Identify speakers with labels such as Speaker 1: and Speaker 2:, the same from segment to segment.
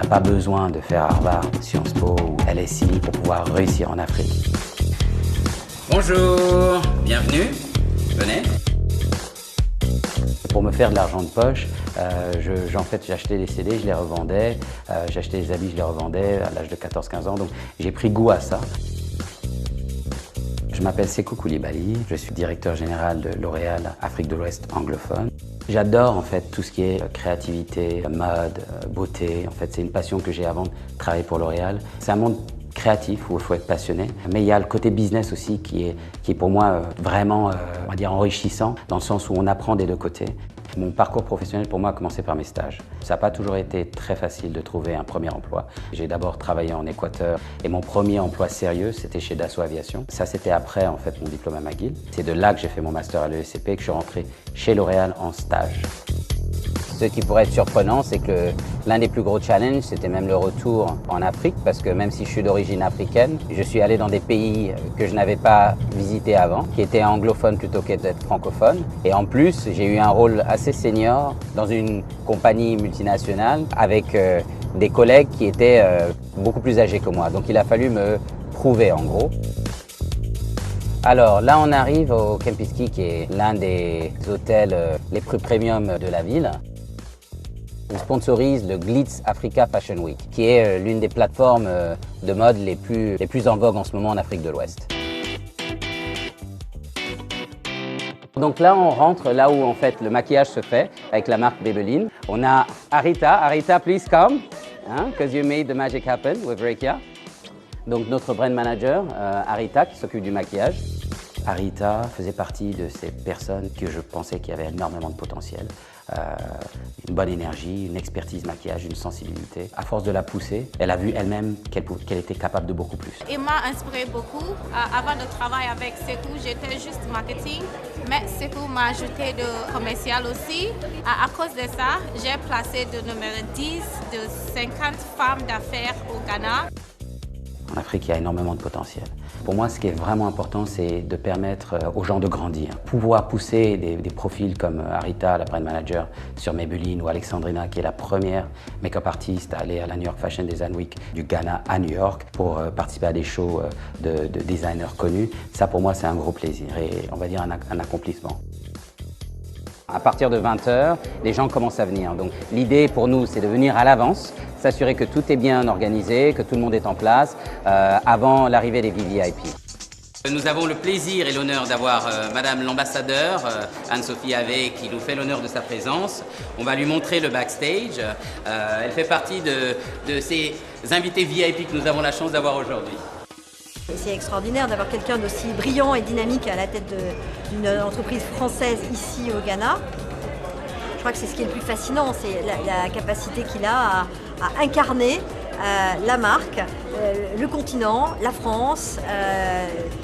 Speaker 1: pas besoin de faire Harvard, Sciences Po ou LSI pour pouvoir réussir en Afrique.
Speaker 2: Bonjour, bienvenue, venez.
Speaker 1: Pour me faire de l'argent de poche, en fait, j'achetais des CD, je les revendais, j'achetais des habits, je les revendais à l'âge de 14-15 ans, donc j'ai pris goût à ça. Je m'appelle Sékou Coulibaly, je suis directeur général de L'Oréal Afrique de l'Ouest anglophone. J'adore en fait tout ce qui est créativité, mode, beauté. En fait, c'est une passion que j'ai avant de travailler pour L'Oréal. C'est un monde créatif où il faut être passionné, mais il y a le côté business aussi qui est pour moi vraiment on va dire enrichissant dans le sens où on apprend des deux côtés. Mon parcours professionnel pour moi a commencé par mes stages. Ça n'a pas toujours été très facile de trouver un premier emploi. J'ai d'abord travaillé en Équateur et mon premier emploi sérieux c'était chez Dassault Aviation. Ça c'était après en fait mon diplôme à McGill. C'est de là que j'ai fait mon master à l'ESCP et que je suis rentré chez L'Oréal en stage. Ce qui pourrait être surprenant, c'est que l'un des plus gros challenges, c'était même le retour en Afrique, parce que même si je suis d'origine africaine, je suis allé dans des pays que je n'avais pas visités avant, qui étaient anglophones plutôt qu'être francophones. Et en plus, j'ai eu un rôle assez senior dans une compagnie multinationale avec des collègues qui étaient beaucoup plus âgés que moi. Donc il a fallu me prouver en gros. Alors là, on arrive au Kempinski, qui est l'un des hôtels les plus premium de la ville. On sponsorise le Glitz Africa Fashion Week, qui est l'une des plateformes de mode les plus en vogue en ce moment en Afrique de l'Ouest. Donc là, on rentre là où en fait le maquillage se fait avec la marque Maybelline. On a Arita. Arita, please come, because you made the magic happen with Rekia. Donc notre brand manager, Arita, qui s'occupe du maquillage. Arita faisait partie de ces personnes que je pensais qui avaient énormément de potentiel. Une bonne énergie, une expertise maquillage, une sensibilité. À force de la pousser, elle a vu elle-même qu'elle était capable de beaucoup plus.
Speaker 3: Il m'a inspiré beaucoup. Avant de travailler avec Sékou, j'étais juste marketing, mais Sékou m'a ajouté de commercial aussi. À cause de ça, j'ai placé de numéro 10 de 50 femmes d'affaires au Ghana.
Speaker 1: En Afrique, il y a énormément de potentiel. Pour moi, ce qui est vraiment important, c'est de permettre aux gens de grandir. Pouvoir pousser des profils comme Arita, la brand manager sur Maybelline, ou Alexandrina, qui est la première make-up artiste à aller à la New York Fashion Design Week du Ghana à New York pour participer à des shows de designers connus. Ça, pour moi, c'est un gros plaisir et on va dire un accomplissement. À partir de 20h, les gens commencent à venir. Donc l'idée pour nous, c'est de venir à l'avance, s'assurer que tout est bien organisé, que tout le monde est en place avant l'arrivée des VVIP.
Speaker 2: Nous avons le plaisir et l'honneur d'avoir Madame l'ambassadeur, Anne-Sophie Havé, qui nous fait l'honneur de sa présence. On va lui montrer le backstage. Elle fait partie de ces invités VIP que nous avons la chance d'avoir aujourd'hui.
Speaker 4: C'est extraordinaire d'avoir quelqu'un d'aussi brillant et dynamique à la tête d'une entreprise française ici au Ghana. Je crois que c'est ce qui est le plus fascinant, c'est la capacité qu'il a à incarner la marque, le continent, la France,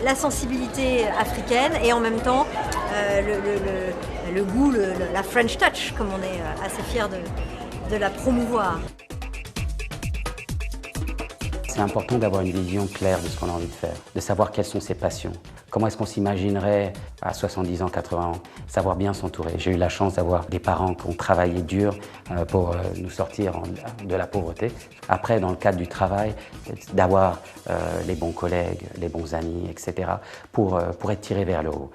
Speaker 4: la sensibilité africaine et en même temps le goût, la French touch, comme on est assez fiers de la promouvoir.
Speaker 1: C'est important d'avoir une vision claire de ce qu'on a envie de faire, de savoir quelles sont ses passions. Comment est-ce qu'on s'imaginerait à 70 ans, 80 ans, savoir bien s'entourer. J'ai eu la chance d'avoir des parents qui ont travaillé dur pour nous sortir de la pauvreté. Après, dans le cadre du travail, d'avoir les bons collègues, les bons amis, etc. pour être tiré vers le haut.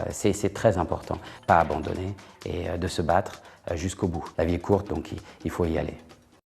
Speaker 1: C'est très important, pas abandonner et de se battre jusqu'au bout. La vie est courte, donc il faut y aller.